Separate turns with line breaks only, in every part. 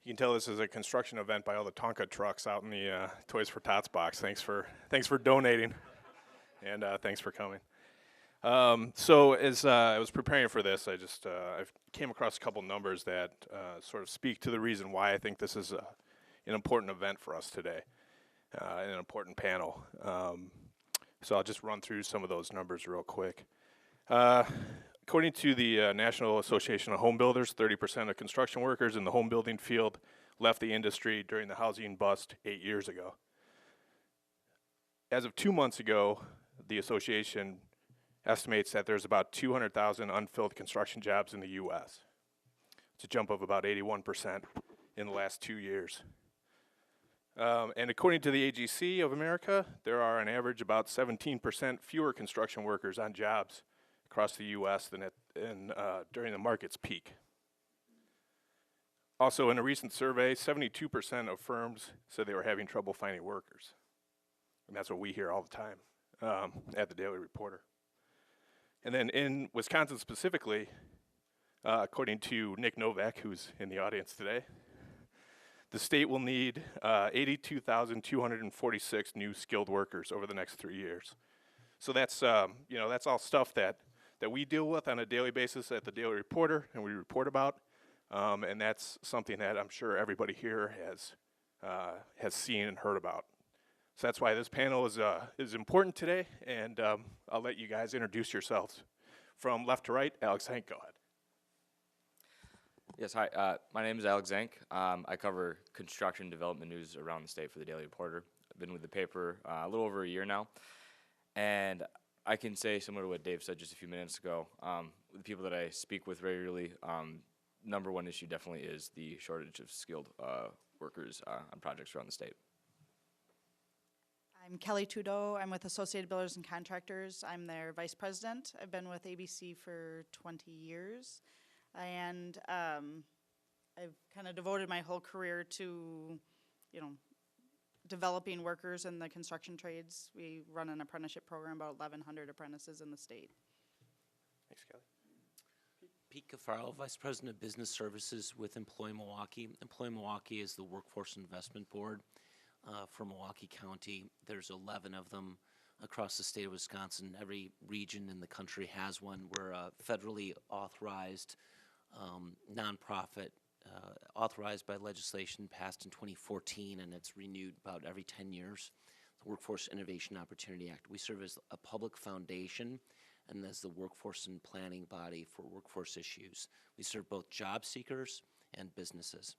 You can tell this is a construction event by all the Tonka trucks out in the Toys for Tots box. Thanks for donating, and thanks for coming. So as I was preparing for this, I came across a couple numbers that sort of speak to the reason why I think this is an important event for us today, and an important panel. So I'll just run through some of those numbers real quick. According to the National Association of Home Builders, 30% of construction workers in the home building field left the industry during the housing bust 8 years ago. As of 2 months ago, the association estimates that there's about 200,000 unfilled construction jobs in the U.S. It's a jump of about 81% in the last 2 years. And according to the AGC of America, there are on average about 17% fewer construction workers on jobs across the U.S. than during the market's peak. Also, in a recent survey, 72% of firms said they were having trouble finding workers. And that's what we hear all the time at the Daily Reporter. And then in Wisconsin specifically, according to Nick Novak, who's in the audience today, the state will need 82,246 new skilled workers over the next 3 years. So that's that's all stuff that we deal with on a daily basis at the Daily Reporter, and we report about, and that's something that I'm sure everybody here has seen and heard about. So that's why this panel is important today, and I'll let you guys introduce yourselves. From left to right, Alex Hank, go ahead.
Yes, hi. My name is Alex Zank. I cover construction development news around the state for the Daily Reporter. I've been with the paper a little over a year now, and I can say, similar to what Dave said just a few minutes ago, the people that I speak with regularly, number one issue definitely is the shortage of skilled workers on projects around the state.
I'm Kelly Tudo. I'm with Associated Builders and Contractors. I'm their vice president. I've been with ABC for 20 years. And I've kind of devoted my whole career to, developing workers in the construction trades. We run an apprenticeship program, about 1,100 apprentices in the state.
Thanks, Kelly.
Pete Cafaro, Vice President of Business Services with Employ Milwaukee. Employ Milwaukee is the Workforce Investment Board for Milwaukee County. There's 11 of them across the state of Wisconsin. Every region in the country has one. We're a federally authorized nonprofit, authorized by legislation passed in 2014, and it's renewed about every 10 years, the Workforce Innovation Opportunity Act. We serve as a public foundation and as the workforce and planning body for workforce issues. We serve both job seekers and businesses.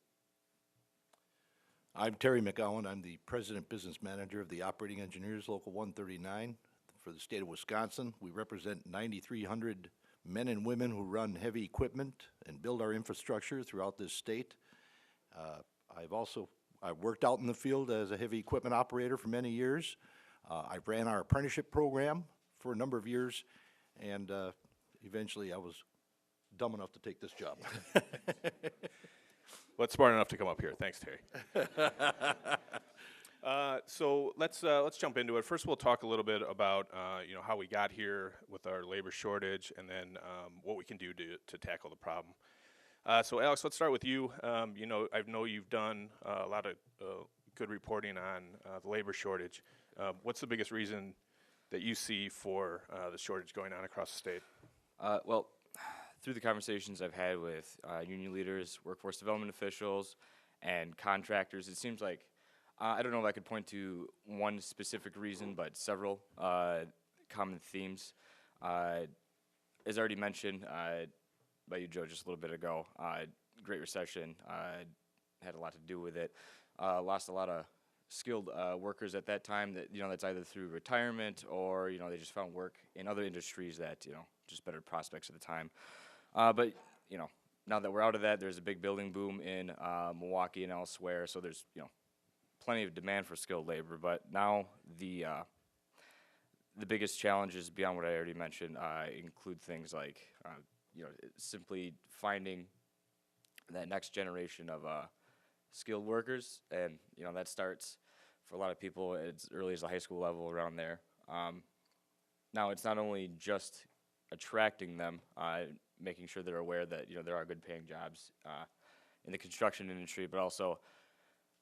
I'm Terry McGowan. I'm the President Business Manager of the Operating Engineers Local 139 for the state of Wisconsin. We represent 9,300 men and women who run heavy equipment and build our infrastructure throughout this state. I've worked out in the field as a heavy equipment operator for many years. I ran our apprenticeship program for a number of years, and eventually I was dumb enough to take this job.
Well, it's smart enough to come up here. Thanks, Terry. So let's jump into it. First, we'll talk a little bit about how we got here with our labor shortage, and then what we can do to tackle the problem. So, Alex, let's start with you. I know you've done a lot of good reporting on the labor shortage. What's the biggest reason that you see for the shortage going on across the state?
Well, through the conversations I've had with union leaders, workforce development officials, and contractors, it seems like I don't know if I could point to one specific reason, but several common themes. As already mentioned by you, Joe, just a little bit ago, Great Recession had a lot to do with it. Lost a lot of skilled workers at that time that, that's either through retirement or, they just found work in other industries that, just better prospects at the time. But, now that we're out of that, there's a big building boom in Milwaukee and elsewhere, so there's, plenty of demand for skilled labor, but now the biggest challenges beyond what I already mentioned include things like simply finding that next generation of skilled workers, and that starts for a lot of people as early as the high school level around there. Now it's not only just attracting them, making sure they're aware that there are good paying jobs in the construction industry, but also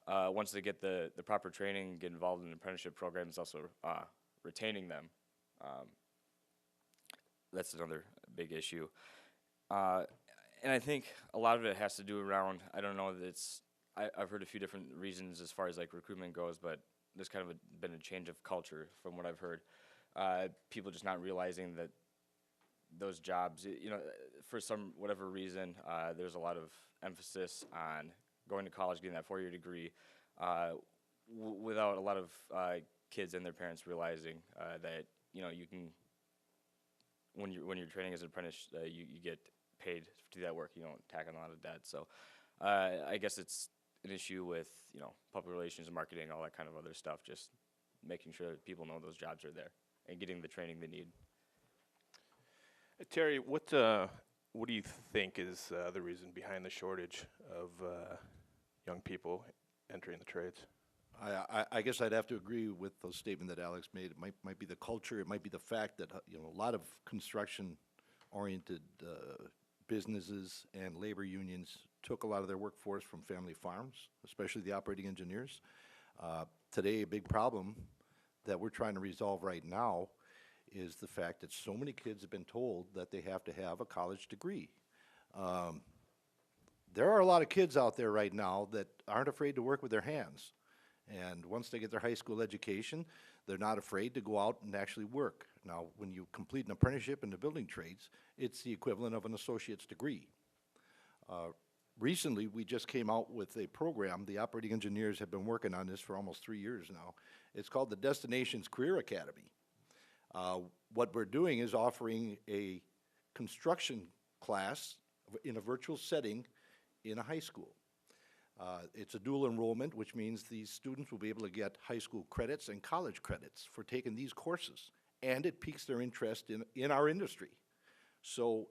once they get the proper training, get involved in apprenticeship programs, also retaining them. That's another big issue. And I think a lot of it has to do around, I don't know, I've heard a few different reasons as far as like recruitment goes, but there's kind of been a change of culture from what I've heard. People just not realizing that those jobs, for whatever reason, there's a lot of emphasis on going to college, getting that 4-year degree, without a lot of kids and their parents realizing that you can, when you're training as an apprentice, you get paid to do that work. You don't tack on a lot of debt. So I guess it's an issue with public relations and marketing, all that kind of other stuff. Just making sure that people know those jobs are there and getting the training they need.
Terry, what do you think is the reason behind the shortage of young people entering the trades?
I guess I'd have to agree with the statement that Alex made. It might be the culture. It might be the fact that a lot of construction-oriented businesses and labor unions took a lot of their workforce from family farms, especially the operating engineers. Today, a big problem that we're trying to resolve right now is the fact that so many kids have been told that they have to have a college degree. There are a lot of kids out there right now that aren't afraid to work with their hands. And once they get their high school education, they're not afraid to go out and actually work. Now, when you complete an apprenticeship in the building trades, it's the equivalent of an associate's degree. Recently, we just came out with a program. The operating engineers have been working on this for almost 3 years now. It's called the Destinations Career Academy. What we're doing is offering a construction class in a virtual setting in a high school. It's a dual enrollment, which means these students will be able to get high school credits and college credits for taking these courses, and it piques their interest in our industry. So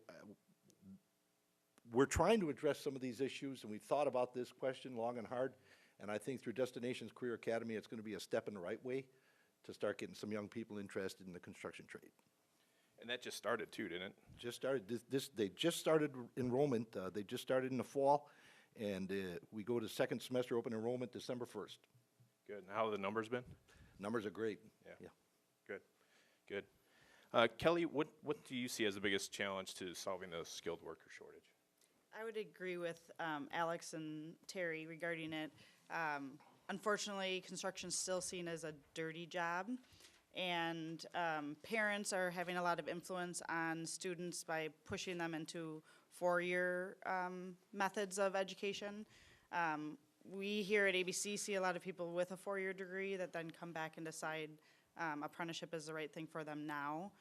we're trying to address some of these issues, and we've thought about this question long and hard, and I think through Destinations Career Academy, it's going to be a step in the right way to start getting some young people interested in the construction trade.
And that just started too, didn't it?
Just started. They just started enrollment. They just started in the fall, and we go to second semester open enrollment December 1st.
Good. And how have the numbers been?
Numbers are great.
Yeah. Good. Kelly, what do you see as the biggest challenge to solving the skilled worker shortage?
I would agree with Alex and Terry regarding it. Unfortunately, construction is still seen as a dirty job, and parents are having a lot of influence on students by pushing them into 4-year methods of education. We here at ABC see a lot of people with a 4-year degree that then come back and decide apprenticeship is the right thing for them now.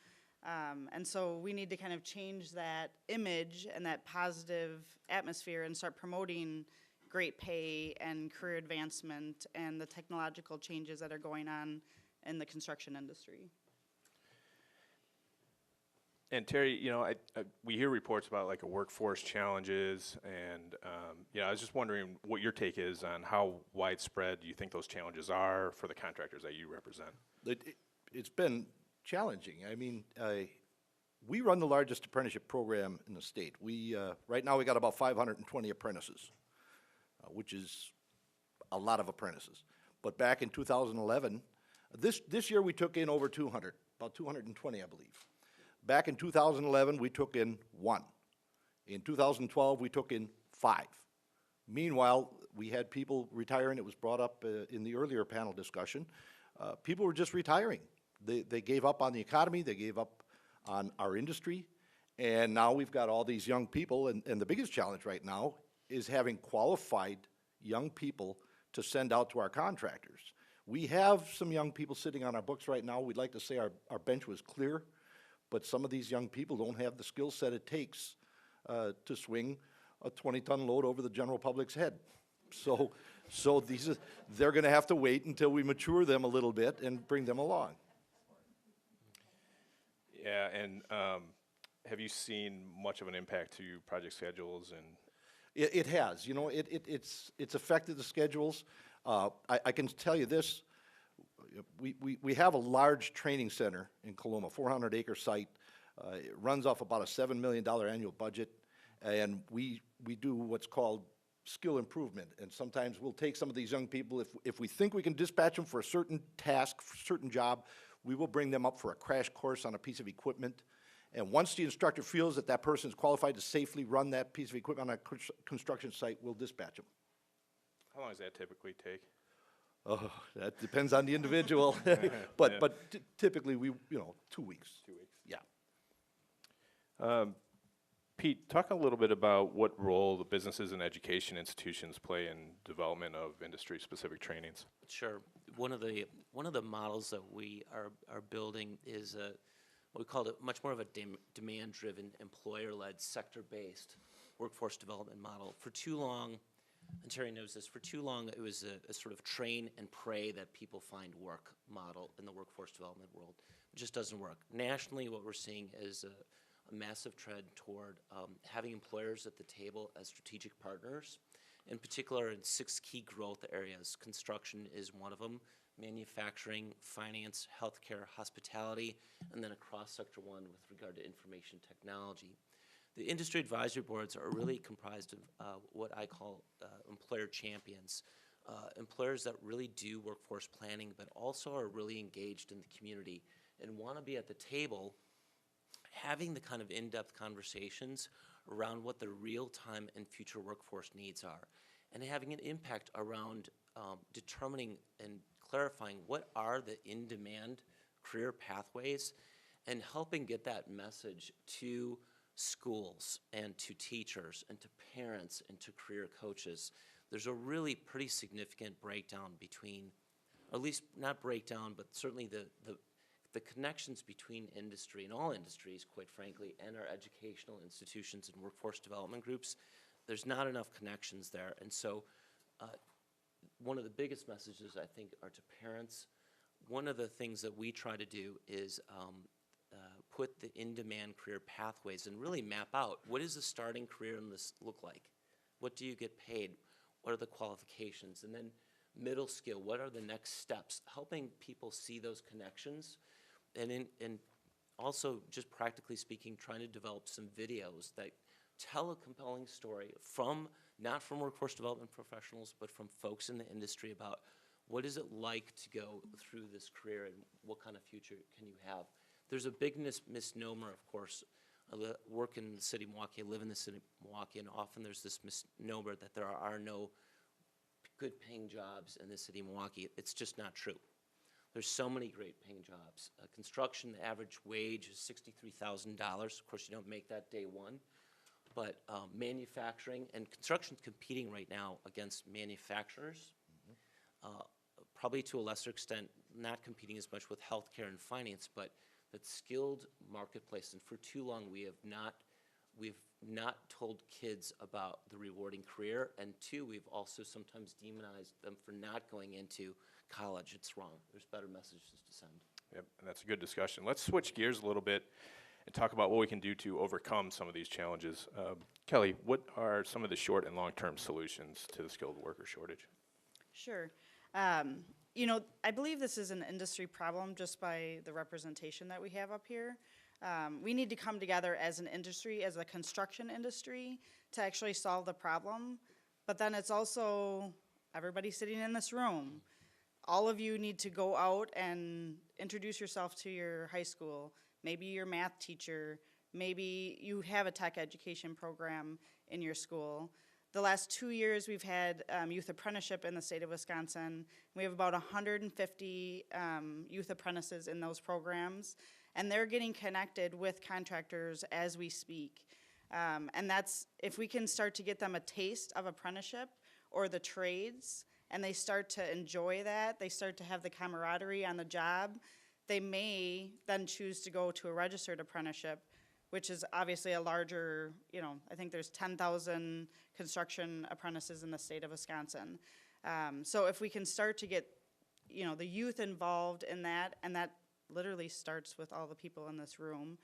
And so we need to kind of change that image and that positive atmosphere and start promoting great pay and career advancement and the technological changes that are going on in the construction industry.
And Terry, we hear reports about like a workforce challenges, and I was just wondering what your take is on how widespread you think those challenges are for the contractors that you represent.
It's been challenging. I mean, we run the largest apprenticeship program in the state. Right now we got about 520 apprentices, which is a lot of apprentices. But back in 2011, this year we took in over 200, about 220, I believe. Back in 2011, we took in 1. In 2012, we took in 5. Meanwhile, we had people retiring. It was brought up in the earlier panel discussion. People were just retiring. They gave up on the economy. They gave up on our industry. And now we've got all these young people. And the biggest challenge right now is having qualified young people to send out to our contractors. We have some young people sitting on our books right now. We'd like to say our bench was clear. But some of these young people don't have the skill set it takes to swing a 20-ton load over the general public's head. So they're going to have to wait until we mature them a little bit and bring them along.
Yeah, and have you seen much of an impact to project schedules? And
It has. It's affected the schedules. I can tell you this. We have a large training center in Coloma, 400-acre site. It runs off about a $7 million annual budget, and we do what's called skill improvement. And sometimes we'll take some of these young people, if we think we can dispatch them for a certain task, for a certain job, we will bring them up for a crash course on a piece of equipment. And once the instructor feels that that person is qualified to safely run that piece of equipment on a construction site, we'll dispatch them.
How long does that typically take?
Oh, that depends on the individual.
Yeah.
But typically, 2 weeks.
2 weeks.
Yeah.
Pete, talk a little bit about what role the businesses and education institutions play in development of industry-specific trainings.
Sure. One of the models that we are building is what we call much more of a demand-driven, employer-led, sector-based workforce development model. For too long, and Terry knows this, for too long it was a sort of train and pray that people find work model in the workforce development world. It just doesn't work. Nationally, what we're seeing is a massive trend toward having employers at the table as strategic partners, in particular in 6 key growth areas. Construction is one of them, manufacturing, finance, healthcare, hospitality, and then a cross-sector one with regard to information technology. The industry advisory boards are really comprised of what I call employer champions, employers that really do workforce planning, but also are really engaged in the community and want to be at the table having the kind of in-depth conversations around what the real-time and future workforce needs are, and having an impact around determining and clarifying what are the in-demand career pathways and helping get that message to schools and to teachers and to parents and to career coaches. There's a really pretty significant breakdown between, or at least not breakdown, but certainly the connections between industry and all industries, quite frankly, and our educational institutions and workforce development groups. There's not enough connections there. And so one of the biggest messages, I think, are to parents. One of the things that we try to do is put the in-demand career pathways and really map out what does a starting career in this look like? What do you get paid? What are the qualifications? And then middle skill, what are the next steps? Helping people see those connections, and also just practically speaking, trying to develop some videos that tell a compelling story not from workforce development professionals, but from folks in the industry about what is it like to go through this career and what kind of future can you have. There's a big misnomer, of course. I work in the city of Milwaukee, I live in the city of Milwaukee, and often there's this misnomer that there are no good paying jobs in the city of Milwaukee. It's just not true. There's so many great paying jobs. Construction, the average wage is $63,000. Of course, you don't make that day one. But manufacturing, and construction's competing right now against manufacturers, probably to a lesser extent, not competing as much with healthcare and finance, but that skilled marketplace. And for too long, we've not told kids about the rewarding career, and 2, we've also sometimes demonized them for not going into college. It's wrong. There's better messages to send.
Yep, and that's a good discussion. Let's switch gears a little bit and talk about what we can do to overcome some of these challenges. Kelly, what are some of the short and long-term solutions to the skilled worker shortage?
Sure. I believe this is an industry problem just by the representation that we have up here. We need to come together as an industry, as a construction industry, to actually solve the problem. But then it's also everybody sitting in this room. All of you need to go out and introduce yourself to your high school, maybe your math teacher, maybe you have a tech education program in your school. The last 2 years, we've had youth apprenticeship in the state of Wisconsin. We have about 150 youth apprentices in those programs, and they're getting connected with contractors as we speak. And that's, if we can start to get them a taste of apprenticeship or the trades, and they start to enjoy that, they start to have the camaraderie on the job, they may then choose to go to a registered apprenticeship, which is obviously a larger, I think there's 10,000 construction apprentices in the state of Wisconsin. So if we can start to get, the youth involved in that, and that literally starts with all the people in this room.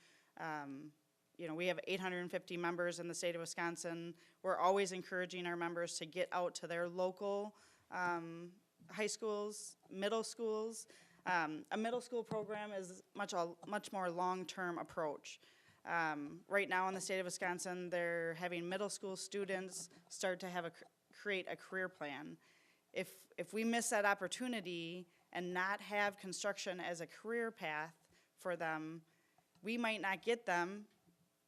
We have 850 members in the state of Wisconsin. We're always encouraging our members to get out to their local high schools, middle schools. A middle school program is much more long-term approach. Right now in the state of Wisconsin, they're having middle school students start to have a create a career plan. If we miss that opportunity and not have construction as a career path for them, we might not get them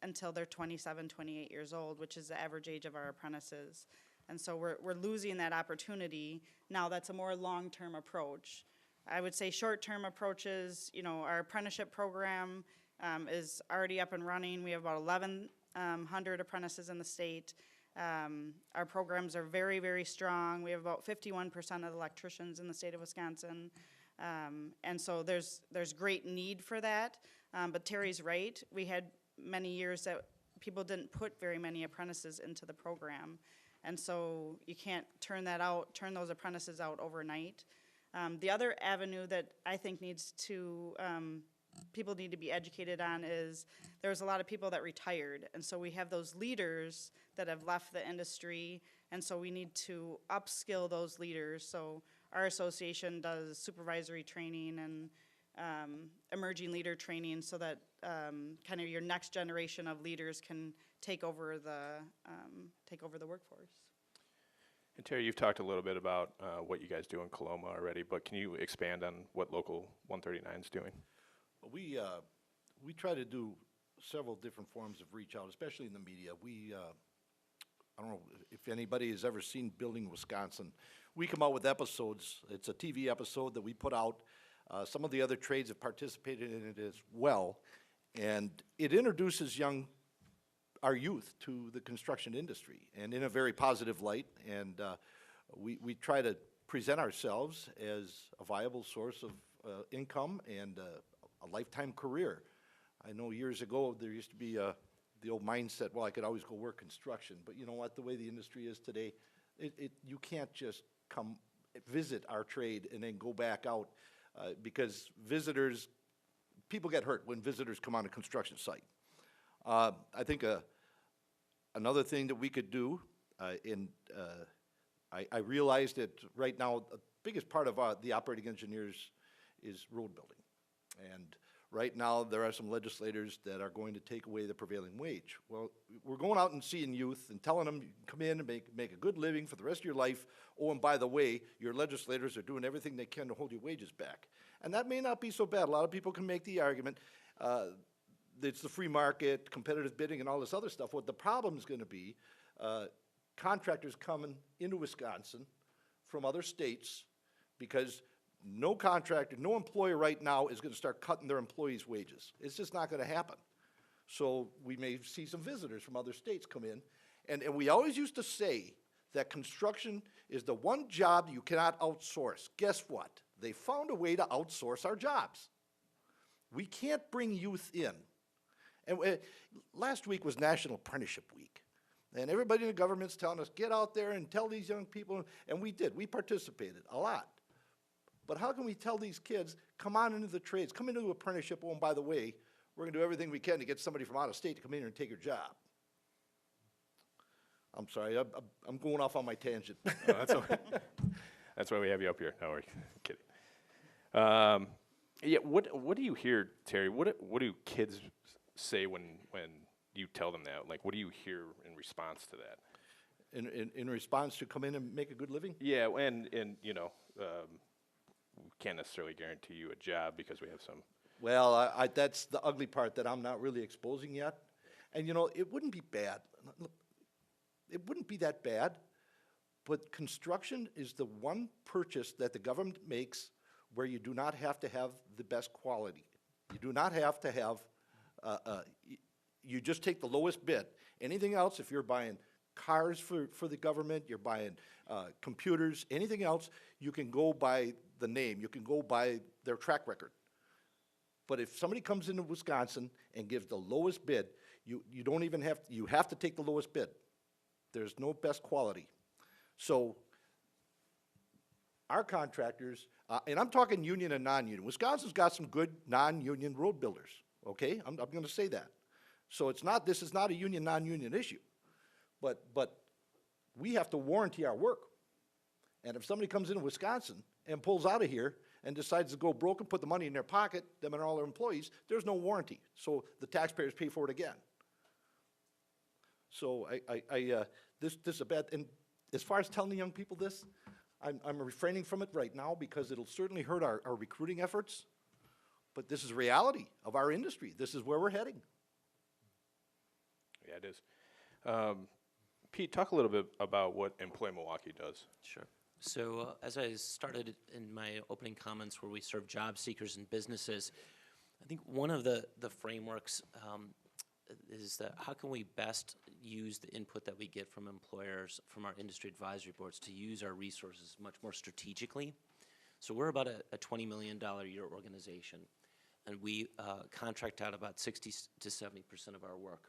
until they're 27, 28 years old, which is the average age of our apprentices. And so we're losing that opportunity. Now that's a more long-term approach. I would say short-term approaches, our apprenticeship program is already up and running. We have about 1,100 apprentices in the state. Our programs are very, very strong. We have about 51% of electricians in the state of Wisconsin. And so there's great need for that. But Terry's right. We had many years that people didn't put very many apprentices into the program. And so you can't turn those apprentices out overnight. The other avenue that I think people need to be educated on is there's a lot of people that retired. And so we have those leaders that have left the industry. And so we need to upskill those leaders. So our association does supervisory training and emerging leader training so that kind of your next generation of leaders can take over the workforce.
And Terry, you've talked a little bit about what you guys do in Coloma already, but can you expand on what Local 139 is doing?
We try to do several different forms of reach out, especially in the media. I don't know if anybody has ever seen Building Wisconsin. We come out with episodes. It's a TV episode that we put out. Some of the other trades have participated in it as well. And it introduces our youth to the construction industry, and in a very positive light. And we try to present ourselves as a viable source of income and a lifetime career. I know years ago there used to be the old mindset, well, I could always go work construction. But you know what, the way the industry is today, you can't just come visit our trade and then go back out because people get hurt when visitors come on a construction site. I think another thing that we could do, I realize that right now the biggest part of the operating engineers is road building. And right now there are some legislators that are going to take away the prevailing wage. Well, we're going out and seeing youth and telling them you can come in and make a good living for the rest of your life. Oh, and by the way, your legislators are doing everything they can to hold your wages back. And that may not be so bad. A lot of people can make the argument it's the free market, competitive bidding, and all this other stuff. What the problem is going to be, contractors coming into Wisconsin from other states, because no contractor, no employer right now is going to start cutting their employees' wages. It's just not going to happen. So we may see some visitors from other states come in. And we always used to say that construction is the one job you cannot outsource. Guess what? They found a way to outsource our jobs. We can't bring youth in. And last week was National Apprenticeship Week. And everybody in the government's telling us, get out there and tell these young people. And we did. We participated a lot. But how can we tell these kids, come on into the trades, come into apprenticeship, oh, and by the way, we're going to do everything we can to get somebody from out of state to come in here and take your job. I'm sorry, I'm going off on my tangent.
No, that's okay. That's why we have you up here. No, we're kidding. Yeah, what do you hear, Terry? What do kids say when you tell them that? Like, what do you hear in response to that?
In response to come in and make a good living?
Yeah, and we can't necessarily guarantee you a job because we have some.
Well, that's the ugly part that I'm not really exposing yet. And it wouldn't be bad. It wouldn't be that bad, but construction is the one purchase that the government makes where you do not have to have the best quality. You do not have to have, you just take the lowest bid. Anything else, if you're buying cars for the government, you're buying computers, anything else, you can go by the name, you can go by their track record. But if somebody comes into Wisconsin and gives the lowest bid, you don't even have, you have to take the lowest bid. There's no best quality. So our contractors, and I'm talking union and non-union. Wisconsin's got some good non-union road builders, okay? I'm going to say that. So this is not a union, non-union issue. But we have to warranty our work. And if somebody comes into Wisconsin and pulls out of here and decides to go broke and put the money in their pocket, them and all their employees, there's no warranty. So the taxpayers pay for it again. So this is a bad, and as far as telling the young people this, I'm refraining from it right now because it'll certainly hurt our recruiting efforts. But this is the reality of our industry. This is where we're heading.
Yeah, it is. Pete, talk a little bit about what Employ Milwaukee does.
Sure. So as I started in my opening comments where we serve job seekers and businesses, I think one of the frameworks is that how can we best use the input that we get from employers, from our industry advisory boards, to use our resources much more strategically. So we're about a $20 million a year organization, and we contract out about 60 to 70% of our work.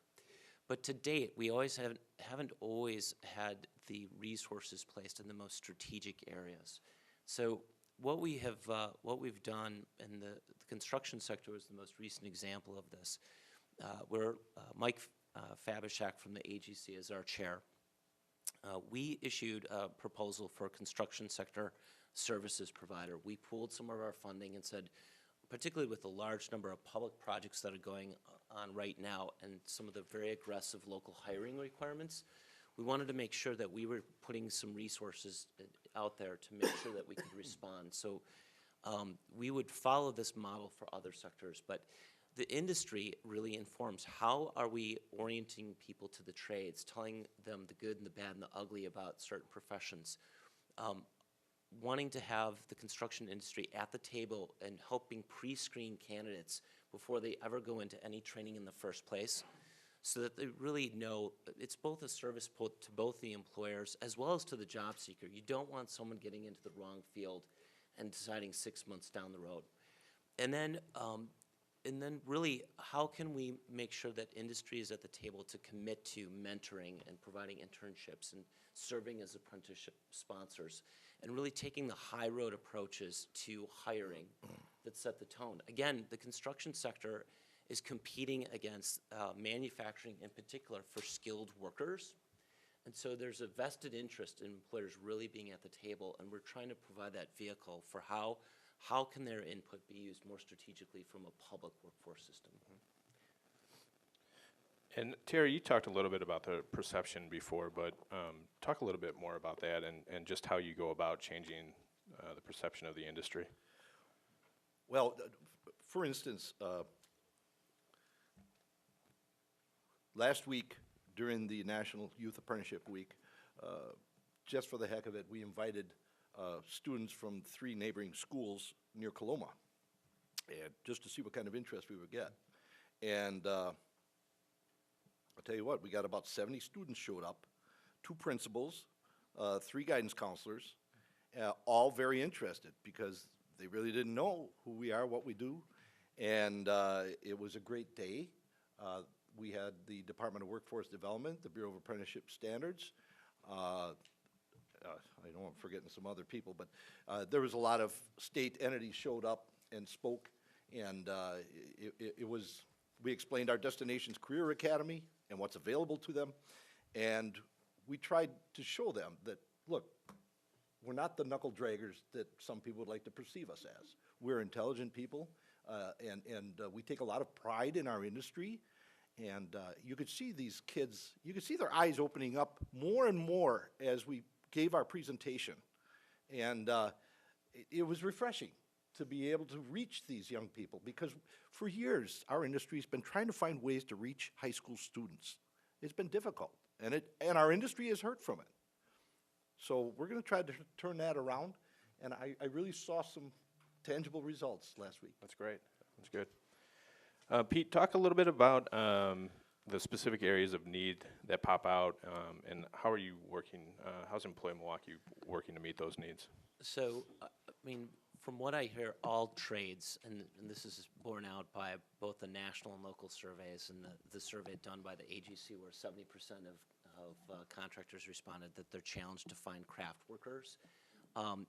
But to date, we haven't always had the resources placed in the most strategic areas. So what we've done, and the construction sector is the most recent example of this, where Mike Fabishak from the AGC is our chair. We issued a proposal for a construction sector services provider. We pooled some of our funding and said, particularly with the large number of public projects that are going on right now and some of the very aggressive local hiring requirements, we wanted to make sure that we were putting some resources out there to make sure that we could respond. So we would follow this model for other sectors, but the industry really informs how are we orienting people to the trades, telling them the good and the bad and the ugly about certain professions. Wanting to have the construction industry at the table and helping pre-screen candidates before they ever go into any training in the first place, so that they really know it's both a service to both the employers as well as to the job seeker. You don't want someone getting into the wrong field and deciding 6 months down the road. And then really, how can we make sure that industry is at the table to commit to mentoring and providing internships and serving as apprenticeship sponsors, and really taking the high road approaches to hiring that set the tone. Again, the construction sector is competing against manufacturing in particular for skilled workers. And so there's a vested interest in employers really being at the table, and we're trying to provide that vehicle for how can their input be used more strategically from a public workforce system.
And Terry, you talked a little bit about the perception before, but talk a little bit more about that and just how you go about changing the perception of the industry.
Well, for instance, last week during the National Youth Apprenticeship Week, just for the heck of it, we invited students from 3 neighboring schools near Coloma, and just to see what kind of interest we would get. And I'll tell you what, we got about 70 students showed up, 2 principals, 3 guidance counselors, all very interested because they really didn't know who we are, what we do, and it was a great day. We had the Department of Workforce Development, the Bureau of Apprenticeship Standards. I know I'm forgetting some other people, but there was a lot of state entities showed up and spoke, and it was, we explained our Destinations Career Academy and what's available to them, and we tried to show them that, look, we're not the knuckle draggers that some people would like to perceive us as. We're intelligent people, and we take a lot of pride in our industry. And you could see these kids, you could see their eyes opening up more and more as we gave our presentation. And it was refreshing to be able to reach these young people, because for years, our industry has been trying to find ways to reach high school students. It's been difficult, and our industry has hurt from it. So we're going to try to turn that around, and I really saw some tangible results last week.
That's great. That's good. Pete, talk a little bit about the specific areas of need that pop out, and how are you working, how's Employ Milwaukee working to meet those needs?
So, I mean, from what I hear, all trades, and this is borne out by both the national and local surveys, and the survey done by the AGC, where 70% of contractors responded that they're challenged to find craft workers.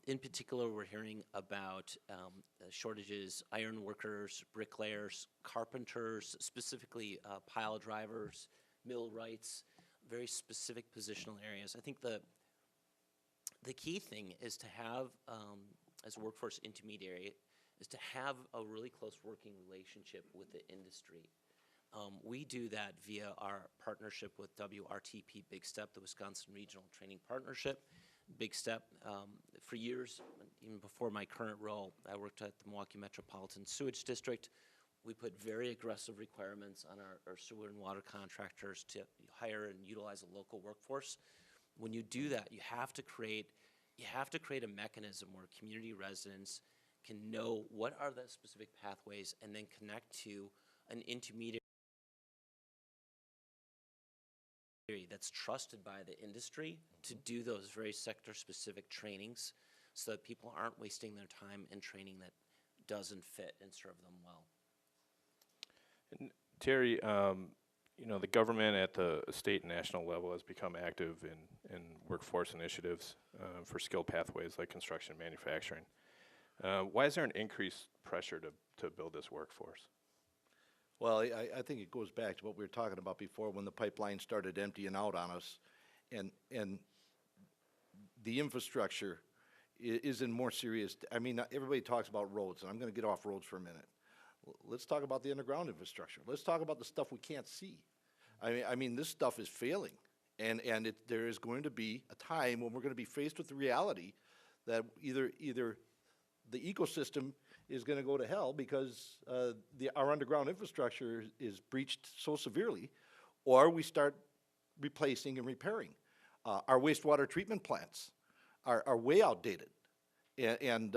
In particular, we're hearing about shortages, iron workers, bricklayers, carpenters, specifically pile drivers, millwrights, very specific positional areas. I think the key thing is to have, as a workforce intermediary, is to have a really close working relationship with the industry. We do that via our partnership with WRTP Big Step, the Wisconsin Regional Training Partnership. Big Step, for years, even before my current role, I worked at the Milwaukee Metropolitan Sewage District. We put very aggressive requirements on our sewer and water contractors to hire and utilize a local workforce. When you do that, you have to create a mechanism where community residents can know what are the specific pathways and then connect to an intermediary that's trusted by the industry to do those very sector-specific trainings so that people aren't wasting their time in training that doesn't fit and serve them well.
And Terry, you know, the government at the state and national level has become active in workforce initiatives for skilled pathways like construction and manufacturing. Why is there an increased pressure to build this workforce?
Well, I think it goes back to what we were talking about before when the pipeline started emptying out on us. And the infrastructure is in more serious, I mean, everybody talks about roads, and I'm going to get off roads for a minute. Let's talk about the underground infrastructure. Let's talk about the stuff we can't see. I mean, this stuff is failing. And there is going to be a time when we're going to be faced with the reality that either the ecosystem is going to go to hell because our underground infrastructure is breached so severely, or we start replacing and repairing. Our wastewater treatment plants are way outdated. And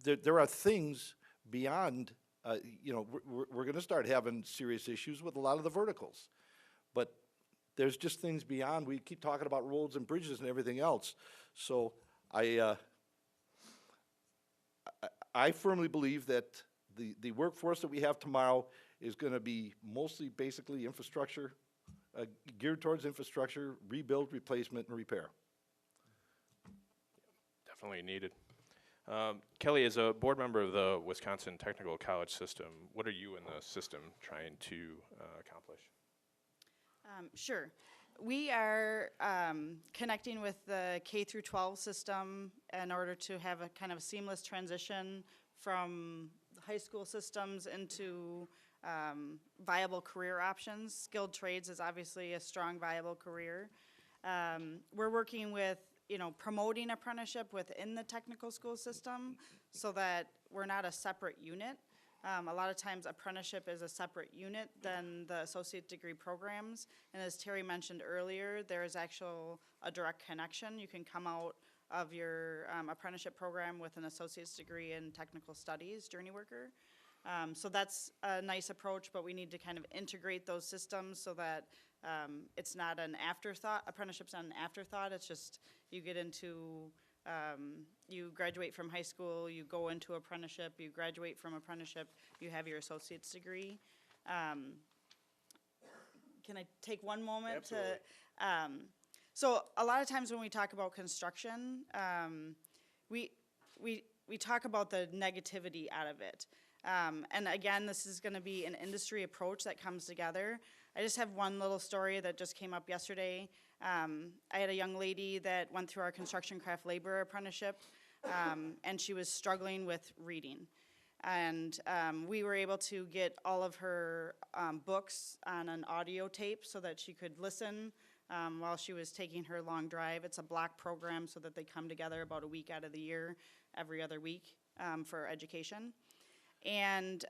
there are things beyond, you know, we're going to start having serious issues with a lot of the verticals. But there's just things beyond. We keep talking about roads and bridges and everything else. So I firmly believe that the workforce that we have tomorrow is going to be mostly basically infrastructure, geared towards infrastructure, rebuild, replacement, and repair.
Definitely needed. Kelly, as a board member of the Wisconsin Technical College System, what are you in the system trying to accomplish?
Sure. We are connecting with the K through 12 system in order to have a kind of seamless transition from high school systems into viable career options. Skilled trades is obviously a strong, viable career. We're working with, you know, promoting apprenticeship within the technical school system so that we're not a separate unit. A lot of times apprenticeship is a separate unit than the associate degree programs. And as Terry mentioned earlier, there is a direct connection. You can come out of your apprenticeship program with an associate's degree in technical studies, journey worker. So that's a nice approach, but we need to kind of integrate those systems so that it's not an afterthought. Apprenticeship's not an afterthought. It's just you get into you graduate from high school, you go into apprenticeship, you graduate from apprenticeship, you have your associate's degree. Can I take one moment?
Absolutely.
So a lot of times when we talk about construction, we talk about the negativity out of it. And again, this is going to be an industry approach that comes together. I just have one little story that just came up yesterday. I had a young lady that went through our construction craft labor apprenticeship, and she was struggling with reading. And we were able to get all of her books on an audio tape so that she could listen while she was taking her long drive. It's a block program so that they come together about a week out of the year, every other week for education. And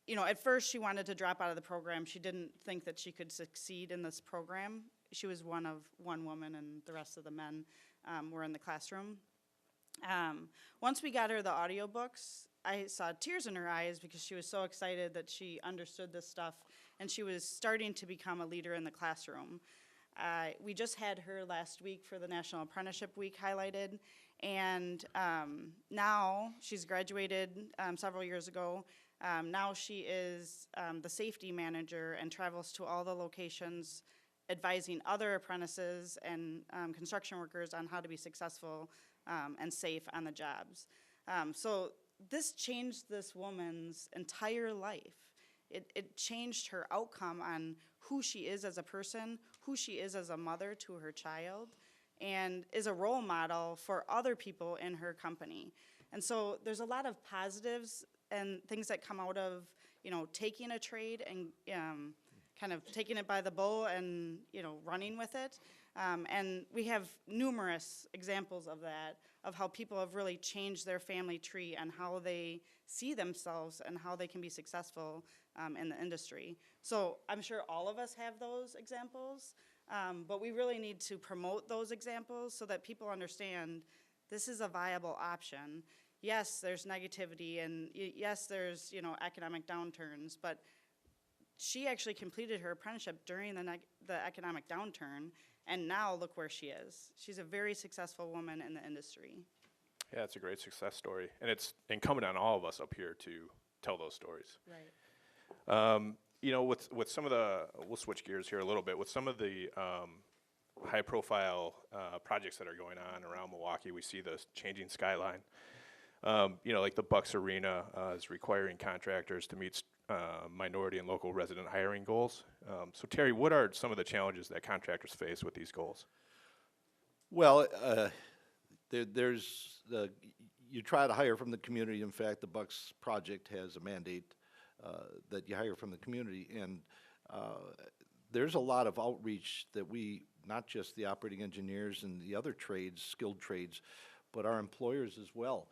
you know, at first she wanted to drop out of the program. She didn't think that she could succeed in this program. She was one woman, and the rest of the men were in the classroom. Once we got her the audiobooks, I saw tears in her eyes because she was so excited that she understood this stuff, and she was starting to become a leader in the classroom. We just had her last week for the National Apprenticeship Week highlighted, and now she's graduated several years ago. Now she is the safety manager and travels to all the locations advising other apprentices and construction workers on how to be successful and safe on the jobs. So this changed this woman's entire life. It changed her outcome on who she is as a person, who she is as a mother to her child, and is a role model for other people in her company. And so there's a lot of positives and things that come out of, taking a trade and kind of taking it by the bull and, running with it. And we have numerous examples of that, of how people have really changed their family tree and how they see themselves and how they can be successful in the industry. So I'm sure all of us have those examples, but we really need to promote those examples so that people understand this is a viable option. Yes, there's negativity, and yes, there's, economic downturns, but she actually completed her apprenticeship during the economic downturn, and now look where she is. She's a very successful woman in the industry.
Yeah, it's a great success story, and it's incumbent on all of us up here to tell those stories.
Right.
With some of we'll switch gears here a little bit. With some of the high-profile projects that are going on around Milwaukee, we see the changing skyline. Like the Bucks Arena is requiring contractors to meet minority and local resident hiring goals. So Terry, what are some of the challenges that contractors face with these goals?
Well, you try to hire from the community. In fact, the Bucks project has a mandate that you hire from the community, and there's a lot of outreach that not just the operating engineers and the other trades, skilled trades, but our employers as well.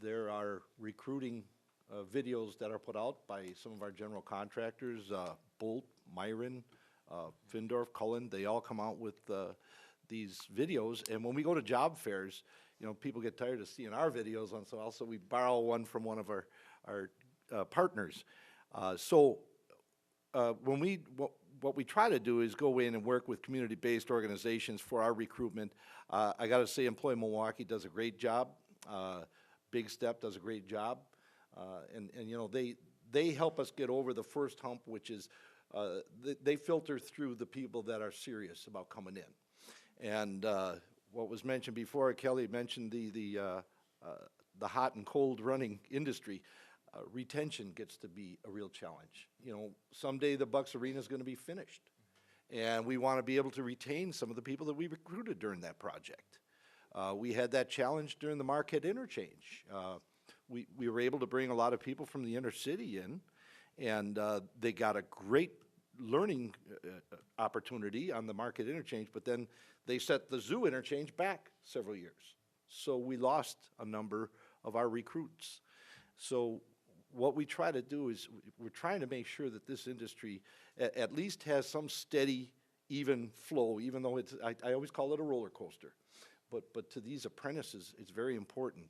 There are recruiting videos that are put out by some of our general contractors, Bolt, Myron, Findorf, Cullen. They all come out with these videos, and when we go to job fairs, people get tired of seeing our videos on, so also we borrow one from one of our partners. What we try to do is go in and work with community-based organizations for our recruitment. I got to say, Employ Milwaukee does a great job. Big Step does a great job, and they help us get over the first hump, which is they filter through the people that are serious about coming in. And what was mentioned before, Kelly mentioned the hot and cold running industry. Retention gets to be a real challenge. Someday the Bucks Arena is going to be finished, and we want to be able to retain some of the people that we recruited during that project. We had that challenge during the Marquette interchange. We were able to bring a lot of people from the inner city in, and they got a great learning opportunity on the Marquette interchange, but then they set the zoo interchange back several years. So we lost a number of our recruits. So what we try to do is we're trying to make sure that this industry at least has some steady, even flow, even though I always call it a roller coaster. But to these apprentices, it's very important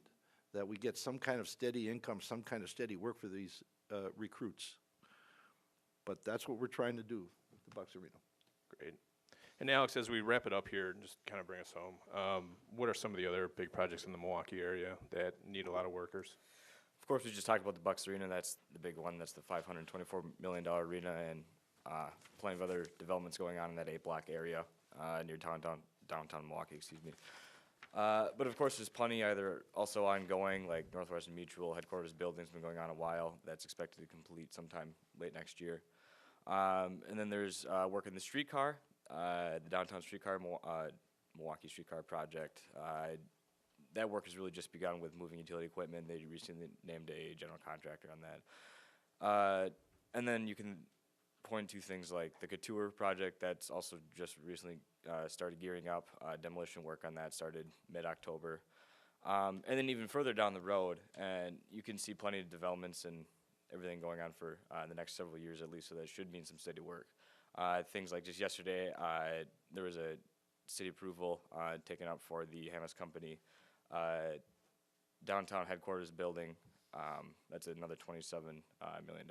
that we get some kind of steady income, some kind of steady work for these recruits. But that's what we're trying to do with the Bucks Arena.
Great. And Alex, as we wrap it up here, just kind of bring us home, what are some of the other big projects in the Milwaukee area that need a lot of workers?
Of course, we just talked about the Bucks Arena. That's the big one. That's the $524 million arena, and plenty of other developments going on in that 8-block area near downtown Milwaukee, excuse me. But of course, there's plenty either also ongoing, like Northwestern Mutual headquarters building's been going on a while. That's expected to complete sometime late next year. And then there's work in the streetcar, the downtown streetcar, Milwaukee streetcar project. That work has really just begun with moving utility equipment. They recently named a general contractor on that. And then you can point to things like the Couture project that's also just recently started gearing up. Demolition work on that started mid-October. And then even further down the road, and you can see plenty of developments and everything going on for the next several years at least, so that should mean some steady work. Things like just yesterday, there was a city approval taken up for the Hamas Company downtown headquarters building. That's another $27 million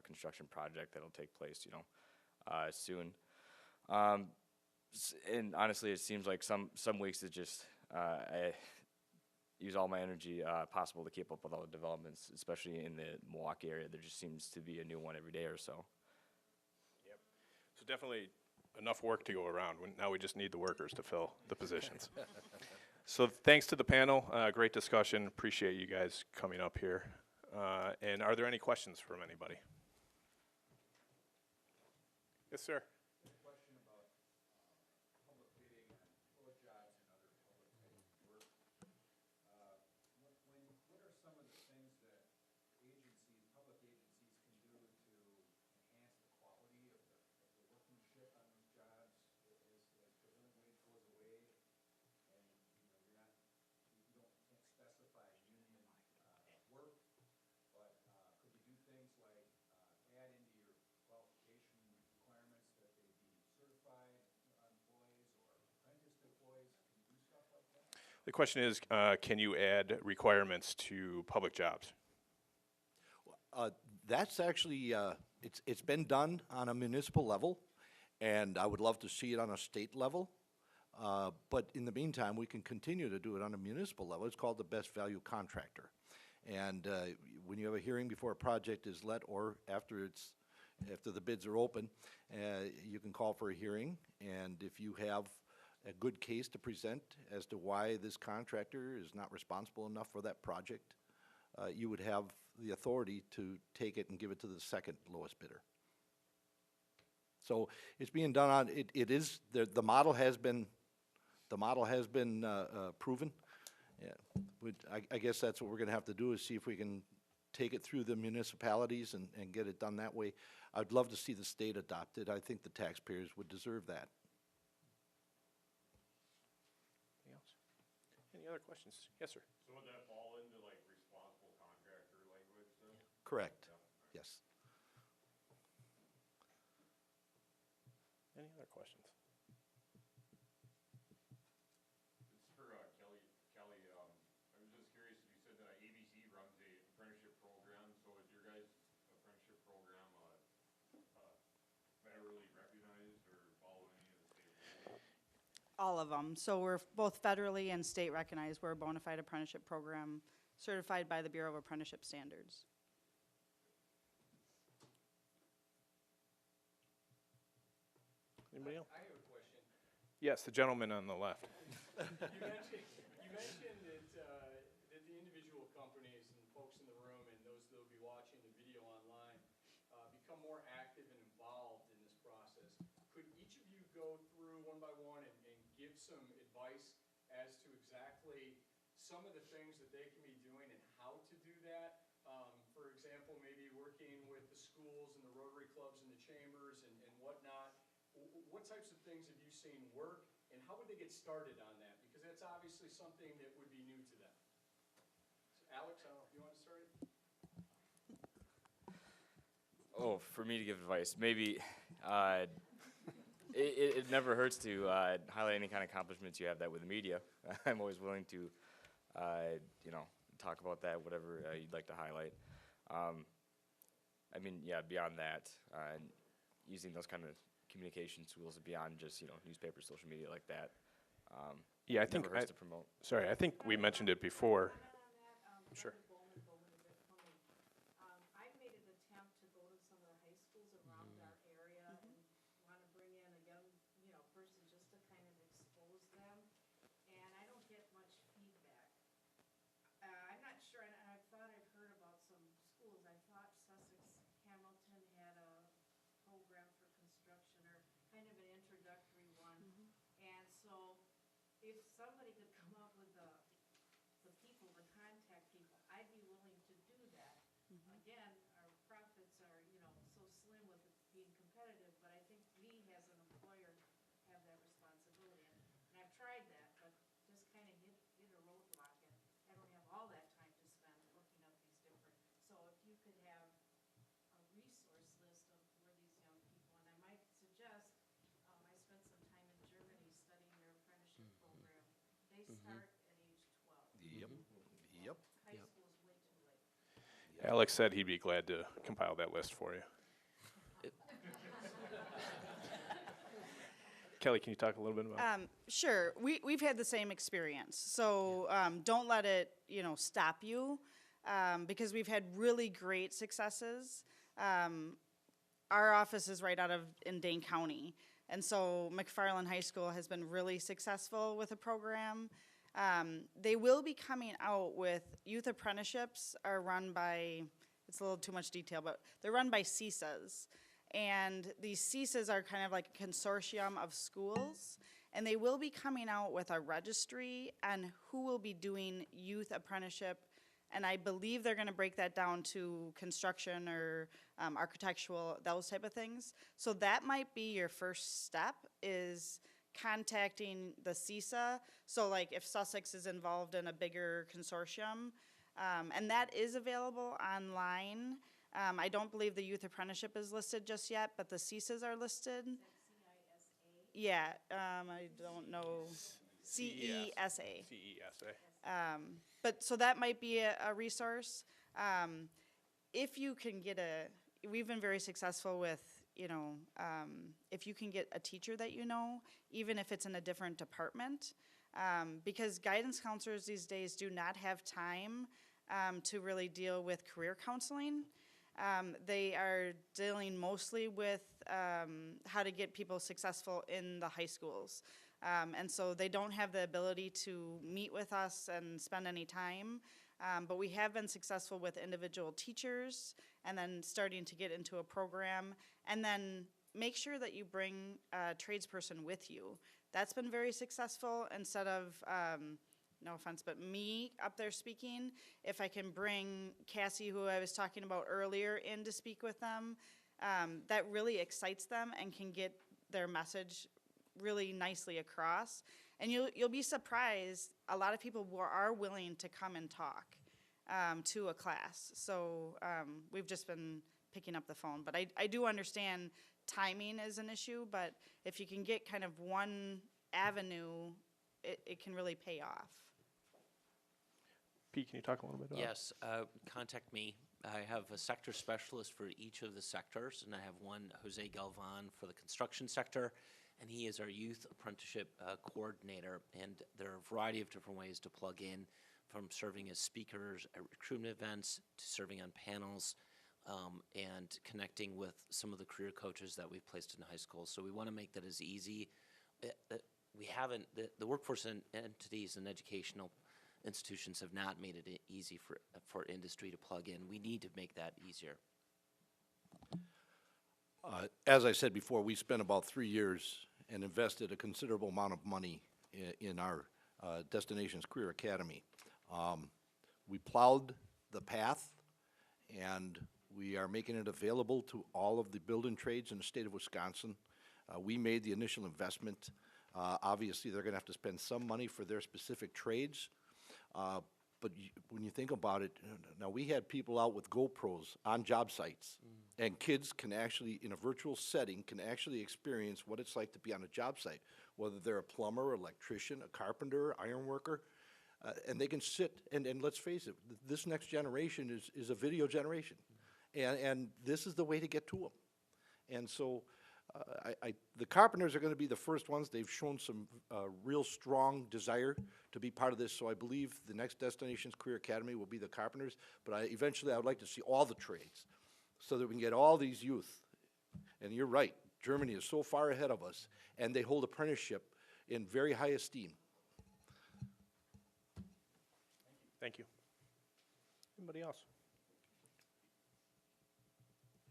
construction project that'll take place, soon. And honestly, it seems like some weeks it just I use all my energy possible to keep up with all the developments, especially in the Milwaukee area. There just seems to be a new one every day or so.
Yep. So definitely enough work to go around. Now we just need the workers to fill the positions. So thanks to the panel. Great discussion. Appreciate you guys coming up here. And are there any questions from anybody? Yes, sir. The question is, can you add requirements to public jobs?
That's actually, it's been done on a municipal level, and I would love to see it on a state level. But in the meantime, we can continue to do it on a municipal level. It's called the best value contractor. And when you have a hearing before a project is let or after the bids are open, you can call for a hearing. And if you have a good case to present as to why this contractor is not responsible enough for that project, you would have the authority to take it and give it to the second lowest bidder. So it's being done on, it is, the model has been proven. Yeah, I guess that's what we're gonna have to do, is see if we can take it through the municipalities and get it done that way. I'd love to see the state adopt it. I think the taxpayers would deserve that.
Anything else? Any other questions? Yes, sir.
So would that fall into like responsible contractor language then?
Correct, yes.
Any other questions?
It's for Kelly. Kelly, I was just curious, you said that ABC runs a apprenticeship program, so is your guys' apprenticeship program federally recognized or follow any of the state rules?
All of them. So we're both federally and state recognized. We're a bona fide apprenticeship program certified by the Bureau of Apprenticeship Standards.
Anybody else?
I have a question.
Yes, the gentleman on the left.
You mentioned that the individual companies and folks in the room and those that will be watching the video online become more active and involved in this process. Could each of you go through one by one and give some advice as to exactly some of the things that they can be doing and how to do that? For example, maybe working with the schools and the Rotary clubs and the chambers and whatnot. What types of things have you seen work, and how would they get started on that? Because that's obviously something that would be new to them. So Alex, I don't know if you want to start it?
Oh, for me to give advice, maybe it never hurts to highlight any kind of accomplishments you have that with the media. I'm always willing to, talk about that, whatever you'd like to highlight. I mean, yeah, beyond that, using those kind of communication tools beyond just, newspapers, social media like that.
Yeah, I
It
think,
never hurts to promote.
sorry, I think we mentioned it before. Sure.
I've made an attempt to go to some of the high schools around our area and want to bring in a young, person just to kind of expose them. And I don't get much feedback. I'm not sure, and I thought I'd heard about some schools. I thought Sussex Hamilton had a program for construction or kind of an introductory one. And so if somebody could come up with the people, the contact people, I'd be willing to do that. Again, our profits are, so slim with it being competitive, but I think we as an employer have that responsibility. And I've tried that, but just kind of hit a roadblock, and I don't have all that time to spend looking up these different. So if you could have a resource list of where these young people, and I might suggest, I spent some time in Germany studying their apprenticeship program. They start at age 12.
Yep.
High school is way too late.
Alex said he'd be glad to compile that list for you. Kelly, can you talk a little bit about
Sure. We've had the same experience. So don't let it, stop you, because we've had really great successes. Our office is right in Dane County. And so McFarland High School has been really successful with a program. They will be coming out with youth apprenticeships are run by, it's a little too much detail, but they're run by CISAs. And these CISAs are kind of like a consortium of schools. And they will be coming out with a registry on who will be doing youth apprenticeship. And I believe they're going to break that down to construction or architectural, those type of things. So that might be your first step, is contacting the CISA. So like if Sussex is involved in a bigger consortium, and that is available online. I don't believe the youth apprenticeship is listed just yet, but the CISAs are listed.
CISA?
Yeah, I don't know. CESA.
CESA.
But so that might be a resource. If you can get we've been very successful with, if you can get a teacher that you know, even if it's in a different department, because guidance counselors these days do not have time to really deal with career counseling. They are dealing mostly with how to get people successful in the high schools. And so they don't have the ability to meet with us and spend any time. But we have been successful with individual teachers and then starting to get into a program. And then make sure that you bring a tradesperson with you. That's been very successful. Instead of, no offense, but me up there speaking, if I can bring Cassie, who I was talking about earlier, in to speak with them, that really excites them and can get their message really nicely across. And you'll be surprised, a lot of people are willing to come and talk to a class. So we've just been picking up the phone. But I do understand timing is an issue, but if you can get kind of one avenue, it can really pay off.
Pete, can you talk a little bit about
Yes, contact me. I have a sector specialist for each of the sectors, and I have one, Jose Galvan, for the construction sector, and he is our youth apprenticeship coordinator. And there are a variety of different ways to plug in, from serving as speakers at recruitment events to serving on panels, and connecting with some of the career coaches that we've placed in high school. So we want to make that as easy. We haven't, the workforce entities and educational institutions have not made it easy for industry to plug in. We need to make that easier.
As I said before, we spent about 3 years and invested a considerable amount of money in our Destinations Career Academy. We plowed the path, and we are making it available to all of the building trades in the state of Wisconsin. We made the initial investment. Obviously, they're going to have to spend some money for their specific trades. But when you think about it, now we had people out with GoPros on job sites, and kids can actually, in a virtual setting, can actually experience what it's like to be on a job site, whether they're a plumber, electrician, a carpenter, iron worker, and they can sit, and let's face it, this next generation is a video generation, and this is the way to get to them. And so the carpenters are going to be the first ones. They've shown some real strong desire to be part of this, so I believe the next Destinations Career Academy will be the carpenters, but eventually I would like to see all the trades so that we can get all these youth. And you're right, Germany is so far ahead of us, and they hold apprenticeship in very high esteem.
Thank you. Anybody else?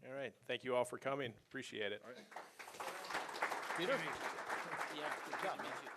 All right. Thank you all for coming. Appreciate it.
Peter? Yeah, good job, man.